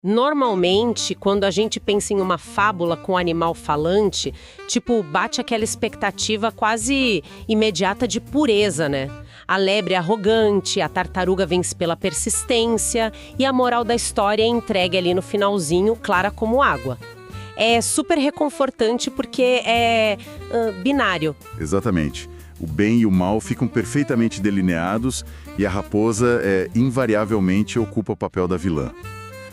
Normalmente, quando a gente pensa em uma fábula com animal falante, tipo, bate aquela expectativa quase imediata de pureza, né? A lebre é arrogante, a tartaruga vence pela persistência e a moral da história é entregue ali no finalzinho, clara como água. É super reconfortante porque é binário. Exatamente. O bem e o mal ficam perfeitamente delineados e a raposa invariavelmente ocupa o papel da vilã.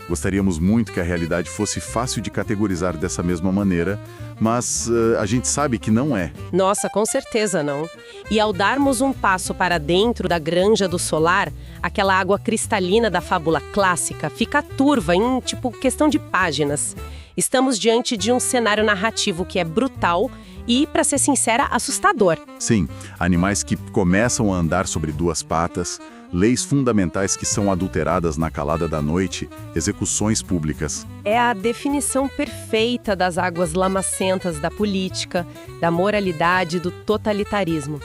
Gostaríamos muito que a realidade fosse fácil de categorizar dessa mesma maneira, mas a gente sabe que não é. Nossa, com certeza não. E ao darmos um passo para dentro da granja do solar, aquela água cristalina da fábula clássica fica turva em, questão de páginas. Estamos diante de um cenário narrativo que é brutal e, para ser sincera, assustador. Sim, animais que começam a andar sobre duas patas, leis fundamentais que são adulteradas na calada da noite, execuções públicas. É a definição perfeita das águas lamacentas da política, da moralidade, do totalitarismo.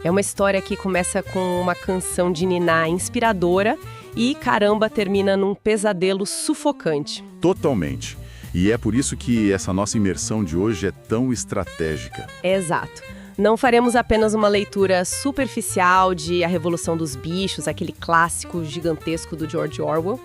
É uma história que começa com uma canção de niná inspiradora e, caramba, termina num pesadelo sufocante. Totalmente. E é por isso que essa nossa imersão de hoje é tão estratégica. Exato. Não faremos apenas uma leitura superficial de A Revolução dos Bichos, aquele clássico gigantesco do George Orwell.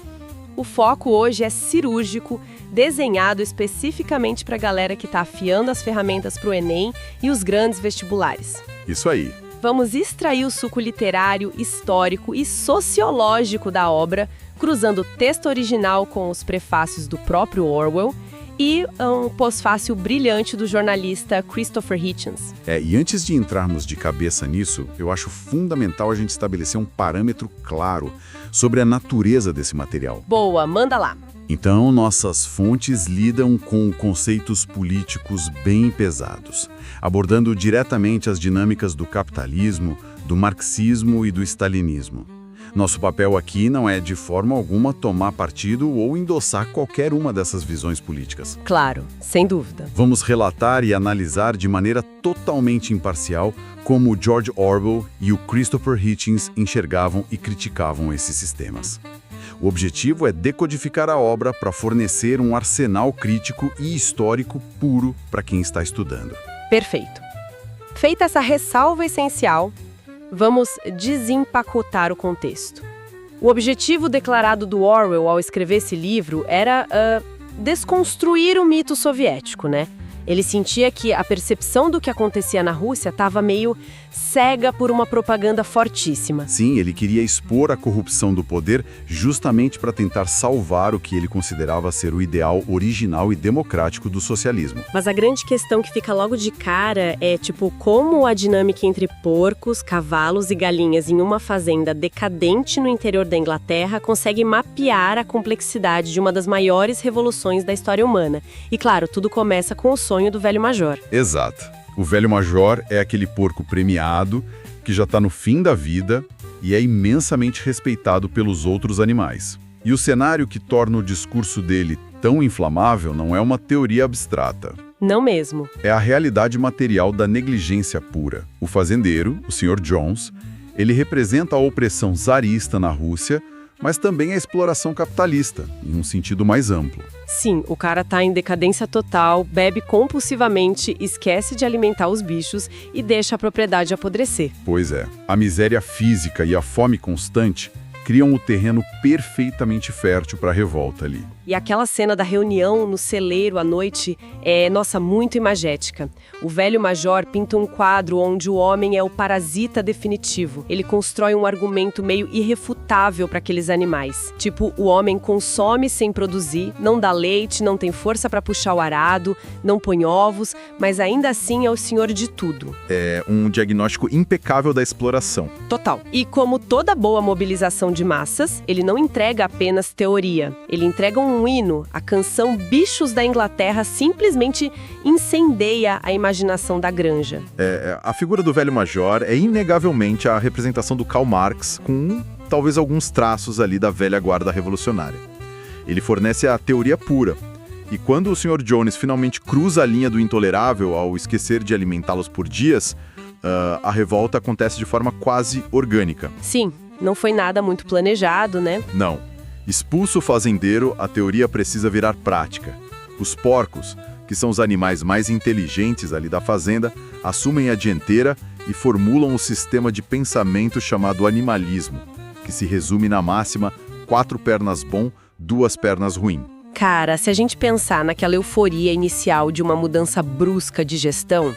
O foco hoje é cirúrgico, desenhado especificamente para a galera que está afiando as ferramentas para o Enem e os grandes vestibulares. Isso aí. Vamos extrair o suco literário, histórico e sociológico da obra, cruzando o texto original com os prefácios do próprio Orwell e um pós-fácil brilhante do jornalista Christopher Hitchens. E antes de entrarmos de cabeça nisso, eu acho fundamental a gente estabelecer um parâmetro claro sobre a natureza desse material. Boa, manda lá. Então, nossas fontes lidam com conceitos políticos bem pesados, abordando diretamente as dinâmicas do capitalismo, do marxismo e do stalinismo. Nosso papel aqui não é, de forma alguma, tomar partido ou endossar qualquer uma dessas visões políticas. Claro, sem dúvida. Vamos relatar e analisar de maneira totalmente imparcial como o George Orwell e o Christopher Hitchens enxergavam e criticavam esses sistemas. O objetivo é decodificar a obra para fornecer um arsenal crítico e histórico puro para quem está estudando. Perfeito. Feita essa ressalva essencial, vamos desempacotar o contexto. O objetivo declarado do Orwell ao escrever esse livro era desconstruir o mito soviético, né? Ele sentia que a percepção do que acontecia na Rússia estava meio cega por uma propaganda fortíssima. Sim, ele queria expor a corrupção do poder justamente para tentar salvar o que ele considerava ser o ideal original e democrático do socialismo. Mas a grande questão que fica logo de cara é, como a dinâmica entre porcos, cavalos e galinhas em uma fazenda decadente no interior da Inglaterra consegue mapear a complexidade de uma das maiores revoluções da história humana. E claro, tudo começa com o sonho do velho major. Exato. O velho major é aquele porco premiado que já está no fim da vida e é imensamente respeitado pelos outros animais. E o cenário que torna o discurso dele tão inflamável não é uma teoria abstrata. Não mesmo. É a realidade material da negligência pura. O fazendeiro, o Sr. Jones, ele representa a opressão zarista na Rússia, mas também a exploração capitalista, em um sentido mais amplo. Sim, o cara tá em decadência total, bebe compulsivamente, esquece de alimentar os bichos e deixa a propriedade apodrecer. Pois é, a miséria física e a fome constante criam o terreno perfeitamente fértil para a revolta ali. E aquela cena da reunião no celeiro à noite nossa, muito imagética. O velho major pinta um quadro onde o homem é o parasita definitivo. Ele constrói um argumento meio irrefutável para aqueles animais. O homem consome sem produzir, não dá leite, não tem força para puxar o arado, não põe ovos, mas ainda assim é o senhor de tudo. É um diagnóstico impecável da exploração. Total. E como toda boa mobilização de massas, ele não entrega apenas teoria. Ele entrega um hino. A canção Bichos da Inglaterra simplesmente incendeia a imaginação da granja. A figura do velho major é inegavelmente a representação do Karl Marx, com talvez alguns traços ali da velha guarda revolucionária. Ele fornece a teoria pura. E quando o Sr. Jones finalmente cruza a linha do intolerável ao esquecer de alimentá-los por dias, a revolta acontece de forma quase orgânica. Sim, não foi nada muito planejado, né? Não. Expulso o fazendeiro, a teoria precisa virar prática. Os porcos, que são os animais mais inteligentes ali da fazenda, assumem a dianteira e formulam o sistema de pensamento chamado animalismo, que se resume na máxima 4 pernas bom, 2 pernas ruim. Cara, se a gente pensar naquela euforia inicial de uma mudança brusca de gestão,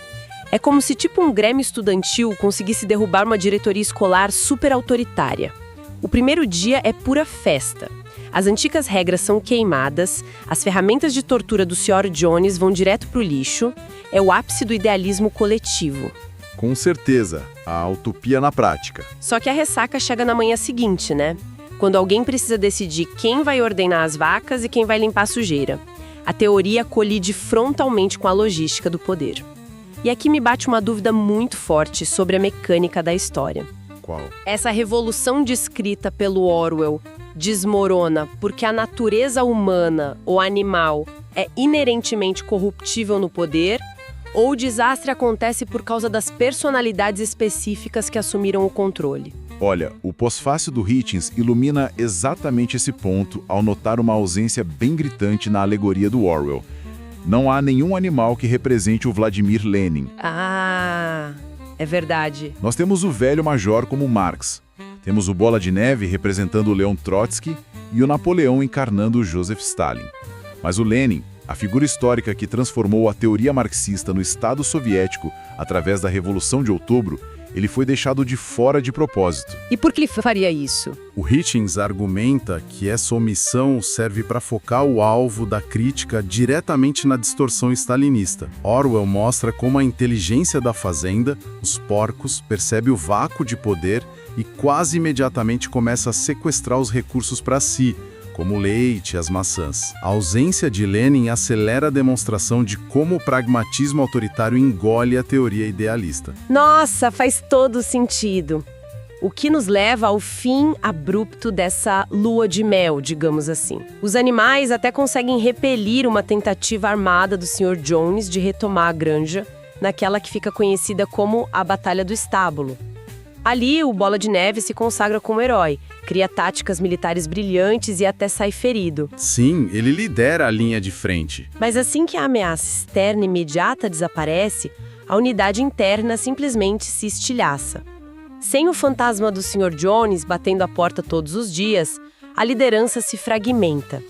é como se tipo um grêmio estudantil conseguisse derrubar uma diretoria escolar super autoritária. O primeiro dia é pura festa. As antigas regras são queimadas, as ferramentas de tortura do Sr. Jones vão direto pro lixo, é o ápice do idealismo coletivo. Com certeza, a utopia na prática. Só que a ressaca chega na manhã seguinte, né? Quando alguém precisa decidir quem vai ordenar as vacas e quem vai limpar a sujeira. A teoria colide frontalmente com a logística do poder. E aqui me bate uma dúvida muito forte sobre a mecânica da história. Qual? Essa revolução descrita pelo Orwell desmorona porque a natureza humana ou animal é inerentemente corruptível no poder, ou o desastre acontece por causa das personalidades específicas que assumiram o controle? Olha, o pós-fácil do Hitchens ilumina exatamente esse ponto ao notar uma ausência bem gritante na alegoria do Orwell. Não há nenhum animal que represente o Vladimir Lenin. Ah, é verdade. Nós temos o velho major como Marx. Temos o Bola de Neve representando o Leon Trotsky e o Napoleão encarnando o Joseph Stalin. Mas o Lenin, a figura histórica que transformou a teoria marxista no Estado soviético através da Revolução de Outubro, ele foi deixado de fora de propósito. E por que ele faria isso? O Hitchens argumenta que essa omissão serve para focar o alvo da crítica diretamente na distorção stalinista. Orwell mostra como a inteligência da fazenda, os porcos, percebe o vácuo de poder e quase imediatamente começa a sequestrar os recursos para si, como o leite e as maçãs. A ausência de Lenin acelera a demonstração de como o pragmatismo autoritário engole a teoria idealista. Nossa, faz todo sentido. O que nos leva ao fim abrupto dessa lua de mel, digamos assim. Os animais até conseguem repelir uma tentativa armada do Sr. Jones de retomar a granja, naquela que fica conhecida como a Batalha do Estábulo. Ali, o Bola de Neve se consagra como herói, cria táticas militares brilhantes e até sai ferido. Sim, ele lidera a linha de frente. Mas assim que a ameaça externa imediata desaparece, a unidade interna simplesmente se estilhaça. Sem o fantasma do Sr. Jones batendo a porta todos os dias, a liderança se fragmenta.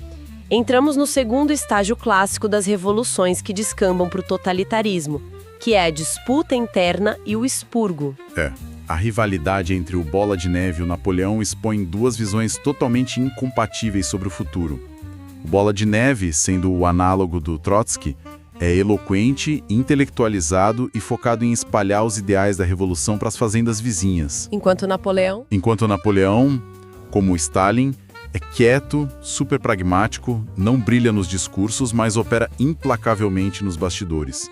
Entramos no segundo estágio clássico das revoluções que descambam para o totalitarismo, que é a disputa interna e o expurgo. A rivalidade entre o Bola de Neve e o Napoleão expõe 2 visões totalmente incompatíveis sobre o futuro. O Bola de Neve, sendo o análogo do Trotsky, é eloquente, intelectualizado e focado em espalhar os ideais da revolução para as fazendas vizinhas. Enquanto Napoleão, como Stalin, é quieto, super pragmático, não brilha nos discursos, mas opera implacavelmente nos bastidores.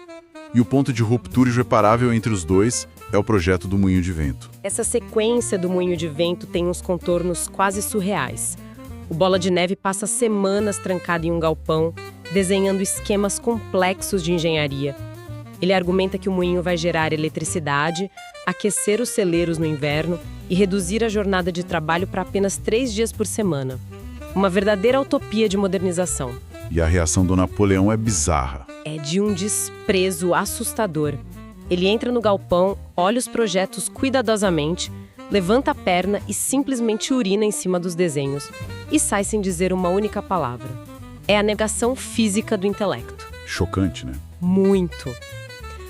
E o ponto de ruptura irreparável entre os dois é o projeto do Moinho de Vento. Essa sequência do Moinho de Vento tem uns contornos quase surreais. O Bola de Neve passa semanas trancado em um galpão, desenhando esquemas complexos de engenharia. Ele argumenta que o moinho vai gerar eletricidade, aquecer os celeiros no inverno e reduzir a jornada de trabalho para apenas 3 dias por semana. Uma verdadeira utopia de modernização. E a reação do Napoleão é bizarra. É de um desprezo assustador. Ele entra no galpão, olha os projetos cuidadosamente, levanta a perna e simplesmente urina em cima dos desenhos. E sai sem dizer uma única palavra. É a negação física do intelecto. Chocante, né? Muito.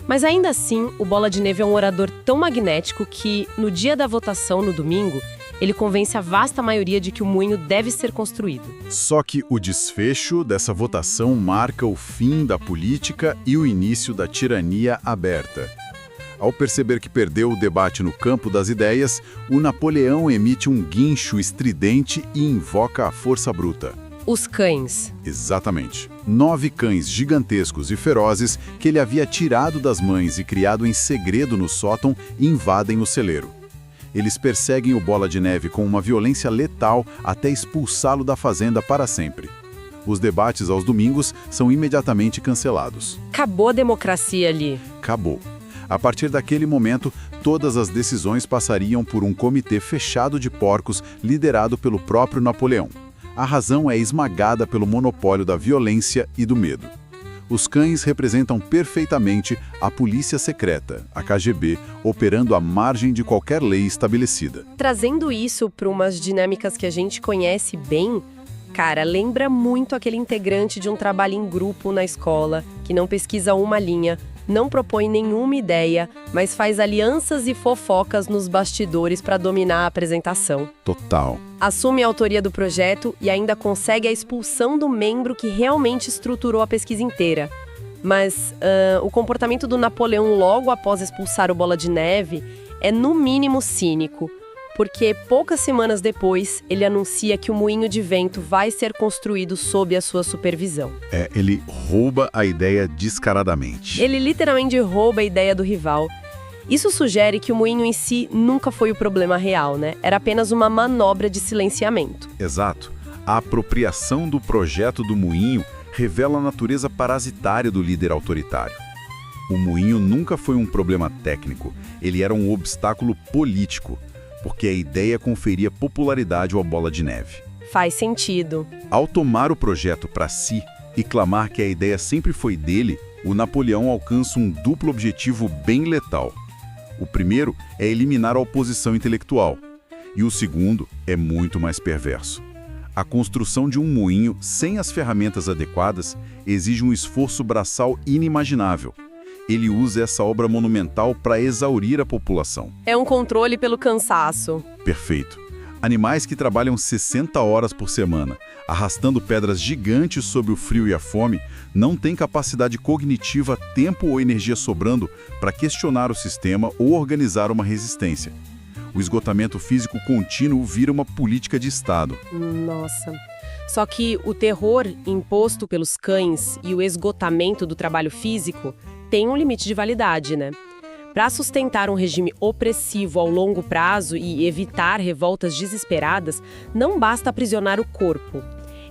Mas ainda assim, o Bola de Neve é um orador tão magnético que, no dia da votação, no domingo, ele convence a vasta maioria de que o moinho deve ser construído. Só que o desfecho dessa votação marca o fim da política e o início da tirania aberta. Ao perceber que perdeu o debate no campo das ideias, o Napoleão emite um guincho estridente e invoca a força bruta. Os cães. Exatamente. 9 cães gigantescos e ferozes que ele havia tirado das mães e criado em segredo no sótão invadem o celeiro. Eles perseguem o Bola de Neve com uma violência letal até expulsá-lo da fazenda para sempre. Os debates aos domingos são imediatamente cancelados. Acabou a democracia ali. Acabou. A partir daquele momento, todas as decisões passariam por um comitê fechado de porcos liderado pelo próprio Napoleão. A razão é esmagada pelo monopólio da violência e do medo. Os cães representam perfeitamente a polícia secreta, a KGB, operando à margem de qualquer lei estabelecida. Trazendo isso para umas dinâmicas que a gente conhece bem, cara, lembra muito aquele integrante de um trabalho em grupo na escola, que não pesquisa uma linha, não propõe nenhuma ideia, mas faz alianças e fofocas nos bastidores para dominar a apresentação. Total. Assume a autoria do projeto e ainda consegue a expulsão do membro que realmente estruturou a pesquisa inteira. Mas o comportamento do Napoleão logo após expulsar o Bola de Neve é no mínimo cínico, porque poucas semanas depois ele anuncia que o moinho de vento vai ser construído sob a sua supervisão. Ele rouba a ideia descaradamente. Ele literalmente rouba a ideia do rival. Isso sugere que o moinho em si nunca foi o problema real, né? Era apenas uma manobra de silenciamento. Exato. A apropriação do projeto do moinho revela a natureza parasitária do líder autoritário. O moinho nunca foi um problema técnico, ele era um obstáculo político, porque a ideia conferia popularidade ao Bola de Neve. Faz sentido. Ao tomar o projeto para si e clamar que a ideia sempre foi dele, o Napoleão alcança um duplo objetivo bem letal. O primeiro é eliminar a oposição intelectual, e o segundo é muito mais perverso. A construção de um moinho sem as ferramentas adequadas exige um esforço braçal inimaginável. Ele usa essa obra monumental para exaurir a população. É um controle pelo cansaço. Perfeito. Animais que trabalham 60 horas por semana, arrastando pedras gigantes sob o frio e a fome, não têm capacidade cognitiva, tempo ou energia sobrando para questionar o sistema ou organizar uma resistência. O esgotamento físico contínuo vira uma política de Estado. Nossa. Só que o terror imposto pelos cães e o esgotamento do trabalho físico tem um limite de validade, né? Para sustentar um regime opressivo ao longo prazo e evitar revoltas desesperadas, não basta aprisionar o corpo.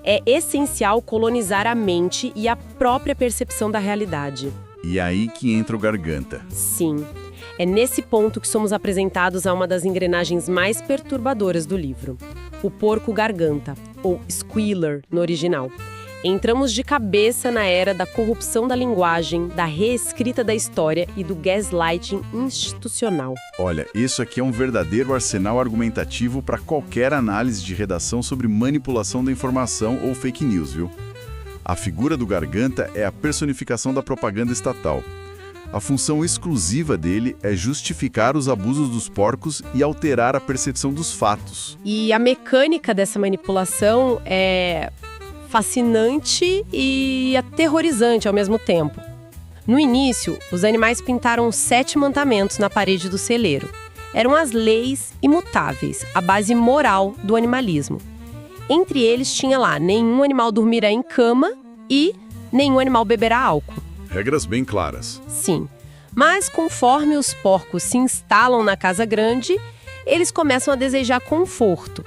É essencial colonizar a mente e a própria percepção da realidade. E aí que entra o Garganta. Sim. É nesse ponto que somos apresentados a uma das engrenagens mais perturbadoras do livro. O porco garganta, ou squealer no original. Entramos de cabeça na era da corrupção da linguagem, da reescrita da história e do gaslighting institucional. Olha, isso aqui é um verdadeiro arsenal argumentativo para qualquer análise de redação sobre manipulação da informação ou fake news, viu? A figura do Garganta é a personificação da propaganda estatal. A função exclusiva dele é justificar os abusos dos porcos e alterar a percepção dos fatos. E a mecânica dessa manipulação é fascinante e aterrorizante ao mesmo tempo. No início, os animais pintaram 7 mandamentos na parede do celeiro. Eram as leis imutáveis, a base moral do animalismo. Entre eles tinha lá, nenhum animal dormirá em cama e nenhum animal beberá álcool. Regras bem claras. Sim, mas conforme os porcos se instalam na casa grande, eles começam a desejar conforto.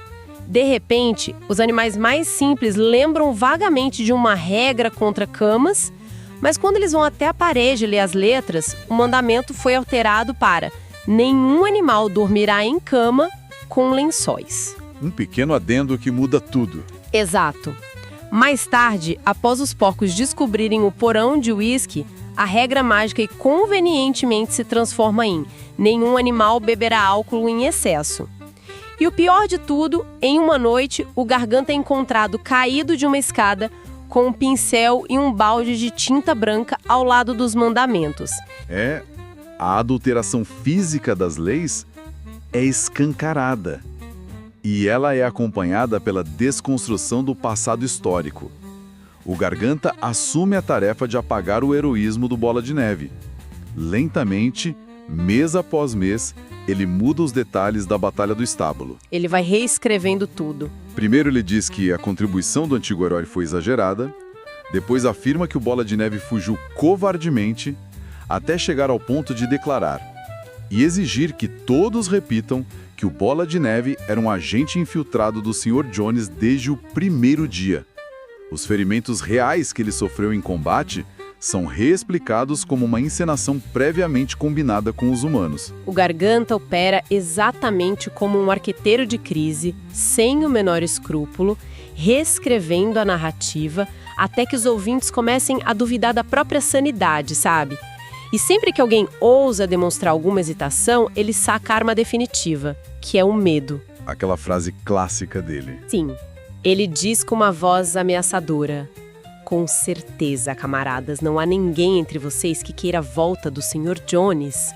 De repente, os animais mais simples lembram vagamente de uma regra contra camas, mas quando eles vão até a parede ler as letras, o mandamento foi alterado para nenhum animal dormirá em cama com lençóis. Um pequeno adendo que muda tudo. Exato. Mais tarde, após os porcos descobrirem o porão de uísque, a regra mágica e convenientemente se transforma em nenhum animal beberá álcool em excesso. E o pior de tudo, em uma noite, o Garganta é encontrado caído de uma escada com um pincel e um balde de tinta branca ao lado dos mandamentos. A adulteração física das leis é escancarada. E ela é acompanhada pela desconstrução do passado histórico. O Garganta assume a tarefa de apagar o heroísmo do Bola de Neve. Lentamente, mês após mês, ele muda os detalhes da Batalha do Estábulo. Ele vai reescrevendo tudo. Primeiro ele diz que a contribuição do antigo herói foi exagerada, depois afirma que o Bola de Neve fugiu covardemente, até chegar ao ponto de declarar e exigir que todos repitam que o Bola de Neve era um agente infiltrado do Sr. Jones desde o primeiro dia. Os ferimentos reais que ele sofreu em combate são reexplicados como uma encenação previamente combinada com os humanos. O Garganta opera exatamente como um arqueteiro de crise, sem o menor escrúpulo, reescrevendo a narrativa até que os ouvintes comecem a duvidar da própria sanidade, sabe? E sempre que alguém ousa demonstrar alguma hesitação, ele saca a arma definitiva, que é o medo. Aquela frase clássica dele. Sim, ele diz com uma voz ameaçadora: com certeza, camaradas, não há ninguém entre vocês que queira a volta do Sr. Jones.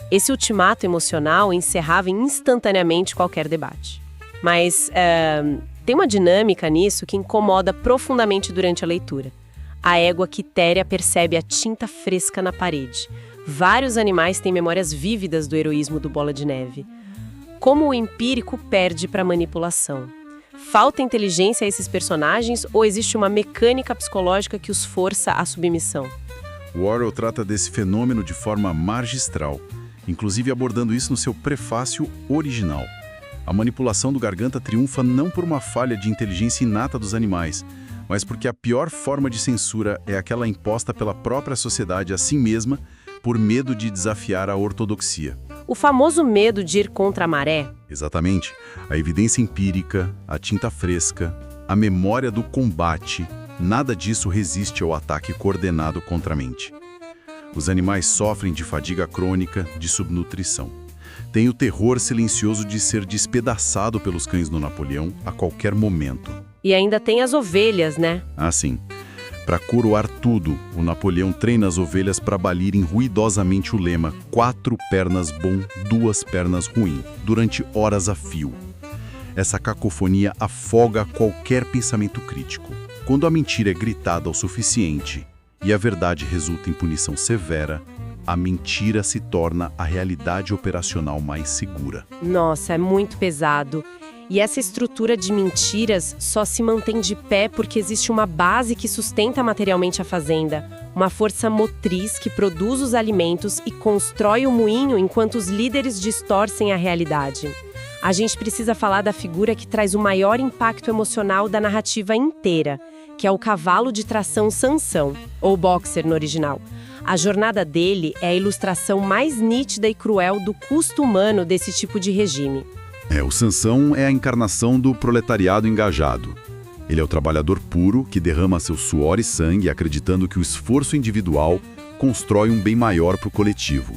Esse ultimato emocional encerrava instantaneamente qualquer debate. Mas tem uma dinâmica nisso que incomoda profundamente durante a leitura. A égua quitéria percebe a tinta fresca na parede. Vários animais têm memórias vívidas do heroísmo do Bola de Neve. Como o empírico perde para a manipulação? Falta inteligência a esses personagens ou existe uma mecânica psicológica que os força à submissão? Orwell trata desse fenômeno de forma magistral, inclusive abordando isso no seu prefácio original. A manipulação do Garganta triunfa não por uma falha de inteligência inata dos animais, mas porque a pior forma de censura é aquela imposta pela própria sociedade a si mesma por medo de desafiar a ortodoxia. O famoso medo de ir contra a maré? Exatamente. A evidência empírica, a tinta fresca, a memória do combate, nada disso resiste ao ataque coordenado contra a mente. Os animais sofrem de fadiga crônica, de subnutrição. Tem o terror silencioso de ser despedaçado pelos cães do Napoleão a qualquer momento. E ainda tem as ovelhas, né? Ah, sim. Para coroar tudo, o Napoleão treina as ovelhas para balirem ruidosamente o lema 4 pernas bom, 2 pernas ruim, durante horas a fio. Essa cacofonia afoga qualquer pensamento crítico. Quando a mentira é gritada o suficiente e a verdade resulta em punição severa, a mentira se torna a realidade operacional mais segura. Nossa, é muito pesado. E essa estrutura de mentiras só se mantém de pé porque existe uma base que sustenta materialmente a fazenda, uma força motriz que produz os alimentos e constrói o moinho enquanto os líderes distorcem a realidade. A gente precisa falar da figura que traz o maior impacto emocional da narrativa inteira, que é o cavalo de tração Sansão, ou boxer no original. A jornada dele é a ilustração mais nítida e cruel do custo humano desse tipo de regime. O Sansão é a encarnação do proletariado engajado. Ele é o trabalhador puro que derrama seu suor e sangue acreditando que o esforço individual constrói um bem maior para o coletivo.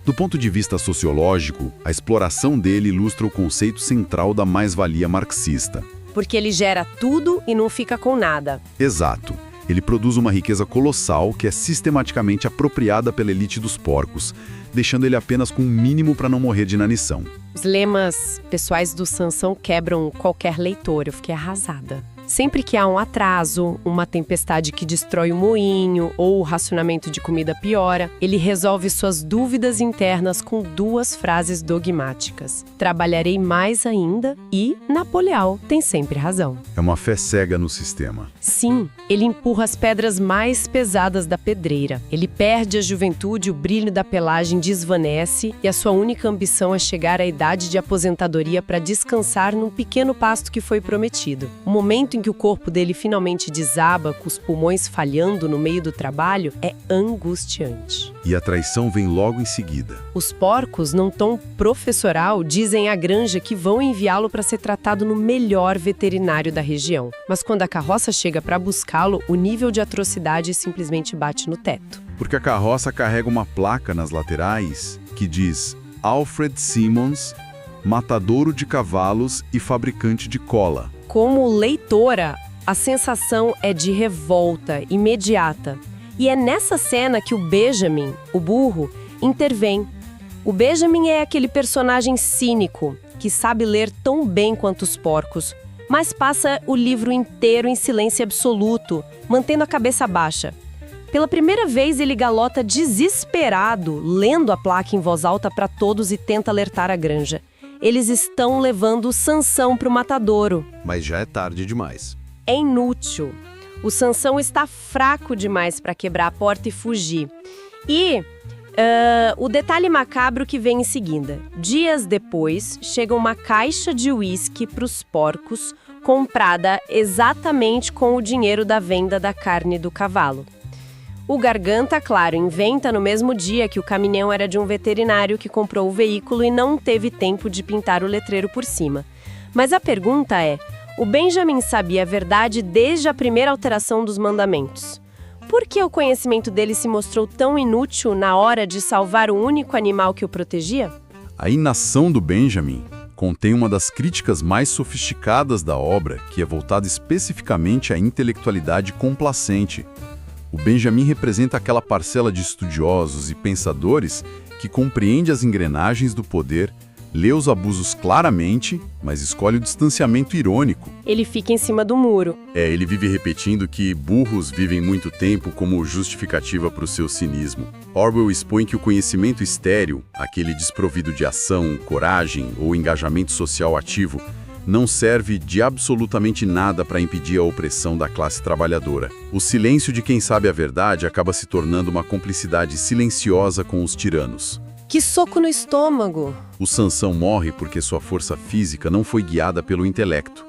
Do ponto de vista sociológico, a exploração dele ilustra o conceito central da mais-valia marxista. Porque ele gera tudo e não fica com nada. Exato. Ele produz uma riqueza colossal que é sistematicamente apropriada pela elite dos porcos, deixando ele apenas com o mínimo para não morrer de inanição. Os lemas pessoais do Sansão quebram qualquer leitor, eu fiquei arrasada. Sempre que há um atraso, uma tempestade que destrói o moinho ou o racionamento de comida piora, ele resolve suas dúvidas internas com 2 frases dogmáticas. Trabalharei mais ainda e Napoleão tem sempre razão. É uma fé cega no sistema. Sim, ele empurra as pedras mais pesadas da pedreira. Ele perde a juventude, o brilho da pelagem desvanece e a sua única ambição é chegar à idade de aposentadoria para descansar num pequeno pasto que foi prometido. O momento em que o corpo dele finalmente desaba, com os pulmões falhando no meio do trabalho, é angustiante. E a traição vem logo em seguida. Os porcos, num tom professoral, dizem à granja que vão enviá-lo para ser tratado no melhor veterinário da região. Mas quando a carroça chega para buscá-lo, o nível de atrocidade simplesmente bate no teto. Porque a carroça carrega uma placa nas laterais que diz Alfred Simmons, matadouro de cavalos e fabricante de cola. Como leitora, a sensação é de revolta imediata. E é nessa cena que o Benjamin, o burro, intervém. O Benjamin é aquele personagem cínico, que sabe ler tão bem quanto os porcos, mas passa o livro inteiro em silêncio absoluto, mantendo a cabeça baixa. Pela primeira vez, ele galota desesperado, lendo a placa em voz alta para todos e tenta alertar a granja. Eles estão levando o Sansão para o matadouro. Mas já é tarde demais. É inútil. O Sansão está fraco demais para quebrar a porta e fugir. E o detalhe macabro que vem em seguida. Dias depois, chega uma caixa de uísque para os porcos comprada exatamente com o dinheiro da venda da carne do cavalo. O Garganta, claro, inventa no mesmo dia que o caminhão era de um veterinário que comprou o veículo e não teve tempo de pintar o letreiro por cima. Mas a pergunta é, o Benjamin sabia a verdade desde a primeira alteração dos mandamentos. Por que o conhecimento dele se mostrou tão inútil na hora de salvar o único animal que o protegia? A inação do Benjamin contém uma das críticas mais sofisticadas da obra, que é voltada especificamente à intelectualidade complacente. O Benjamin representa aquela parcela de estudiosos e pensadores que compreende as engrenagens do poder, lê os abusos claramente, mas escolhe o distanciamento irônico. Ele fica em cima do muro. Ele vive repetindo que burros vivem muito tempo como justificativa para o seu cinismo. Orwell expõe que o conhecimento estéril, aquele desprovido de ação, coragem ou engajamento social ativo, não serve de absolutamente nada para impedir a opressão da classe trabalhadora. O silêncio de quem sabe a verdade acaba se tornando uma cumplicidade silenciosa com os tiranos. Que soco no estômago! O Sansão morre porque sua força física não foi guiada pelo intelecto.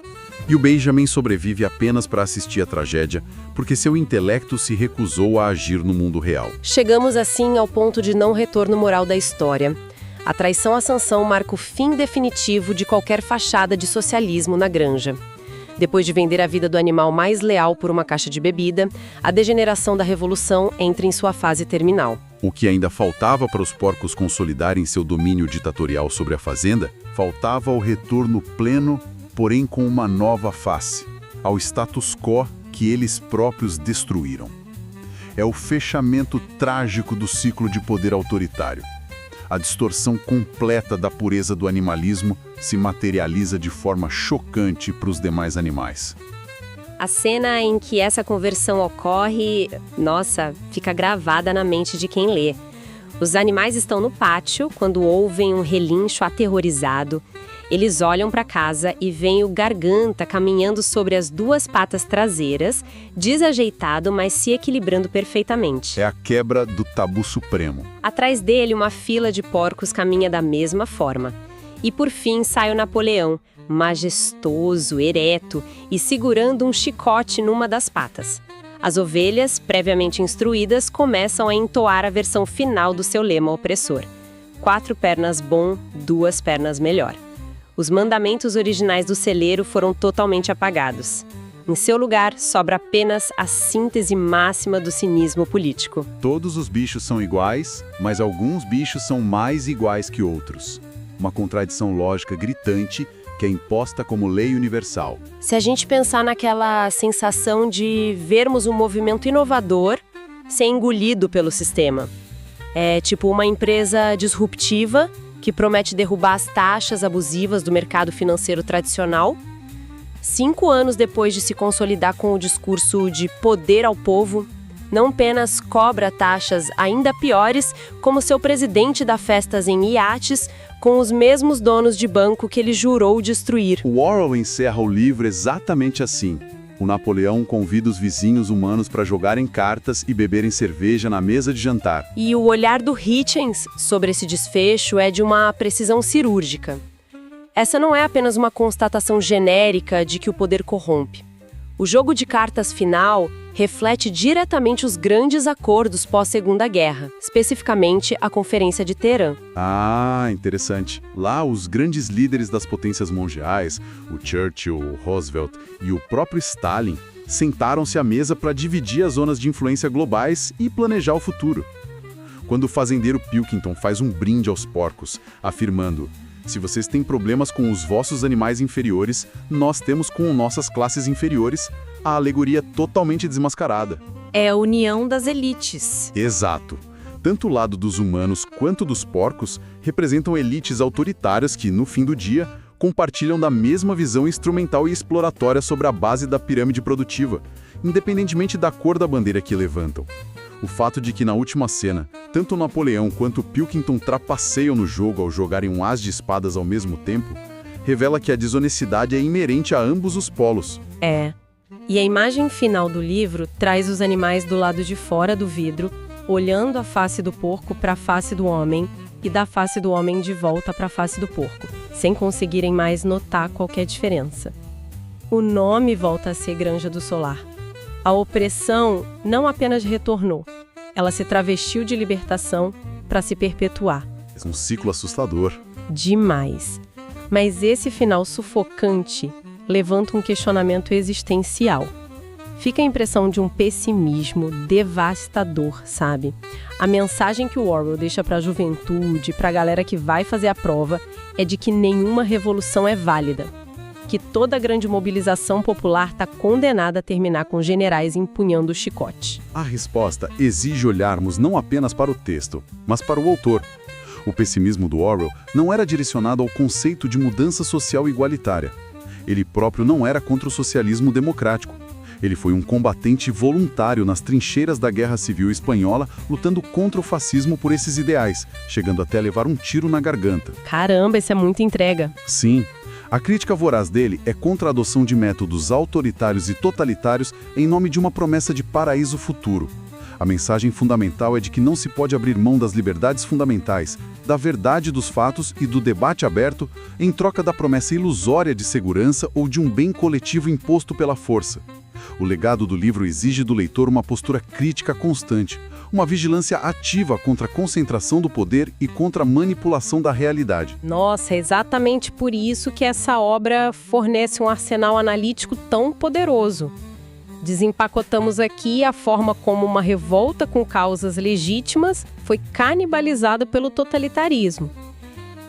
E o Benjamin sobrevive apenas para assistir à tragédia, porque seu intelecto se recusou a agir no mundo real. Chegamos assim ao ponto de não retorno moral da história. A traição a Sansão marca o fim definitivo de qualquer fachada de socialismo na granja. Depois de vender a vida do animal mais leal por uma caixa de bebida, a degeneração da revolução entra em sua fase terminal. O que ainda faltava para os porcos consolidarem seu domínio ditatorial sobre a fazenda, faltava o retorno pleno, porém com uma nova face, ao status quo que eles próprios destruíram. É o fechamento trágico do ciclo de poder autoritário. A distorção completa da pureza do animalismo se materializa de forma chocante para os demais animais. A cena em que essa conversão ocorre, fica gravada na mente de quem lê. Os animais estão no pátio quando ouvem um relincho aterrorizado. Eles olham para casa e veem o Garganta caminhando sobre as duas patas traseiras, desajeitado, mas se equilibrando perfeitamente. É a quebra do tabu supremo. Atrás dele, uma fila de porcos caminha da mesma forma. E por fim sai o Napoleão, majestoso, ereto e segurando um chicote numa das patas. As ovelhas, previamente instruídas, começam a entoar a versão final do seu lema opressor. 4 pernas bom, 2 pernas melhor. Os mandamentos originais do celeiro foram totalmente apagados. Em seu lugar, sobra apenas a síntese máxima do cinismo político. Todos os bichos são iguais, mas alguns bichos são mais iguais que outros. Uma contradição lógica gritante que é imposta como lei universal. Se a gente pensar naquela sensação de vermos um movimento inovador ser engolido pelo sistema. É tipo uma empresa disruptiva que promete derrubar as taxas abusivas do mercado financeiro tradicional. 5 anos depois de se consolidar com o discurso de poder ao povo, não apenas cobra taxas ainda piores, como seu presidente dá festas em iates com os mesmos donos de banco que ele jurou destruir. O Orwell encerra o livro exatamente assim. O Napoleão convida os vizinhos humanos para jogarem cartas e beberem cerveja na mesa de jantar. E o olhar do Hitchens sobre esse desfecho é de uma precisão cirúrgica. Essa não é apenas uma constatação genérica de que o poder corrompe. O jogo de cartas final reflete diretamente os grandes acordos pós-Segunda Guerra, especificamente a Conferência de Teherã. Ah, interessante. Lá, os grandes líderes das potências mundiais, o Churchill, o Roosevelt e o próprio Stalin, sentaram-se à mesa para dividir as zonas de influência globais e planejar o futuro. Quando o fazendeiro Pilkington faz um brinde aos porcos, afirmando: se vocês têm problemas com os vossos animais inferiores, nós temos com nossas classes inferiores, a alegoria totalmente desmascarada. É a união das elites. Exato. Tanto o lado dos humanos quanto dos porcos representam elites autoritárias que, no fim do dia, compartilham da mesma visão instrumental e exploratória sobre a base da pirâmide produtiva, independentemente da cor da bandeira que levantam. O fato de que na última cena, tanto Napoleão quanto Pilkington trapaceiam no jogo ao jogarem um as de espadas ao mesmo tempo, revela que a desonestidade é inerente a ambos os polos. É. E a imagem final do livro traz os animais do lado de fora do vidro, olhando a face do porco para a face do homem e da face do homem de volta para a face do porco, sem conseguirem mais notar qualquer diferença. o nome volta a ser Granja do Solar. A opressão não apenas retornou, ela se travestiu de libertação para se perpetuar. Um ciclo assustador. Demais. Mas esse final sufocante levanta um questionamento existencial. Fica a impressão de um pessimismo devastador, sabe? A mensagem que o Orwell deixa para a juventude, para a galera que vai fazer a prova, é de que nenhuma revolução é válida. Que toda grande mobilização popular está condenada a terminar com generais empunhando o chicote. A resposta exige olharmos não apenas para o texto, mas para o autor. O pessimismo do Orwell não era direcionado ao conceito de mudança social igualitária. Ele próprio não era contra o socialismo democrático. Ele foi um combatente voluntário nas trincheiras da Guerra Civil Espanhola, lutando contra o fascismo por esses ideais, chegando até a levar um tiro na garganta. Caramba, isso é muita entrega. Sim. A crítica voraz dele é contra a adoção de métodos autoritários e totalitários em nome de uma promessa de paraíso futuro. A mensagem fundamental é de que não se pode abrir mão das liberdades fundamentais, da verdade dos fatos e do debate aberto em troca da promessa ilusória de segurança ou de um bem coletivo imposto pela força. O legado do livro exige do leitor uma postura crítica constante, uma vigilância ativa contra a concentração do poder e contra a manipulação da realidade. Nossa, é exatamente por isso que essa obra fornece um arsenal analítico tão poderoso. Desempacotamos aqui a forma como uma revolta com causas legítimas foi canibalizada pelo totalitarismo.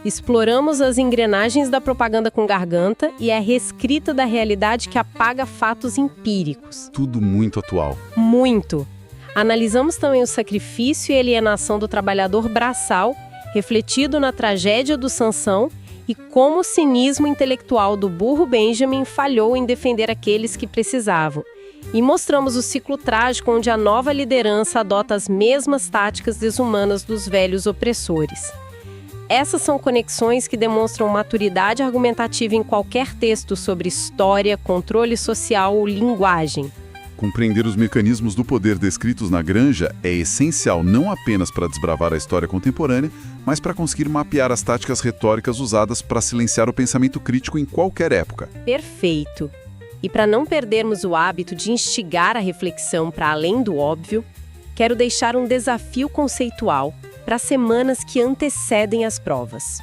Exploramos as engrenagens da propaganda com garganta e a reescrita da realidade que apaga fatos empíricos. Tudo muito atual. Muito. Analisamos também o sacrifício e alienação do trabalhador braçal, refletido na tragédia do Sansão, e como o cinismo intelectual do burro Benjamin falhou em defender aqueles que precisavam. E mostramos o ciclo trágico onde a nova liderança adota as mesmas táticas desumanas dos velhos opressores. Essas são conexões que demonstram maturidade argumentativa em qualquer texto sobre história, controle social ou linguagem. Compreender os mecanismos do poder descritos na Granja é essencial não apenas para desbravar a história contemporânea, mas para conseguir mapear as táticas retóricas usadas para silenciar o pensamento crítico em qualquer época. Perfeito. E para não perdermos o hábito de instigar a reflexão para além do óbvio, quero deixar um desafio conceitual para as semanas que antecedem as provas.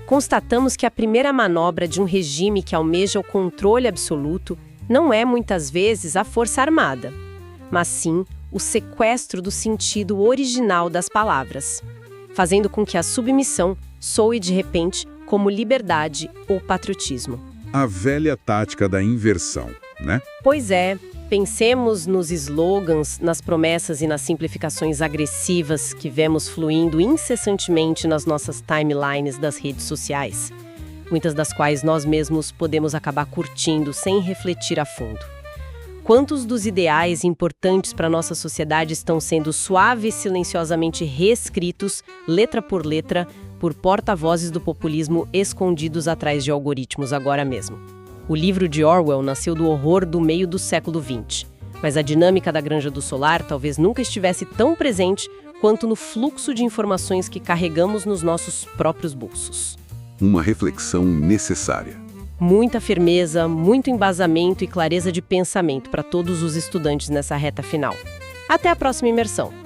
Constatamos que a primeira manobra de um regime que almeja o controle absoluto não é muitas vezes a força armada, mas sim o sequestro do sentido original das palavras, fazendo com que a submissão soe de repente como liberdade ou patriotismo. A velha tática da inversão, né? Pois é, pensemos nos slogans, nas promessas e nas simplificações agressivas que vemos fluindo incessantemente nas nossas timelines das redes sociais, muitas das quais nós mesmos podemos acabar curtindo sem refletir a fundo. Quantos dos ideais importantes para a nossa sociedade estão sendo suave e silenciosamente reescritos, letra por letra, por porta-vozes do populismo escondidos atrás de algoritmos agora mesmo? O livro de Orwell nasceu do horror do meio do século XX, mas a dinâmica da Granja do Solar talvez nunca estivesse tão presente quanto no fluxo de informações que carregamos nos nossos próprios bolsos. Uma reflexão necessária. Muita firmeza, muito embasamento e clareza de pensamento para todos os estudantes nessa reta final. Até a próxima imersão!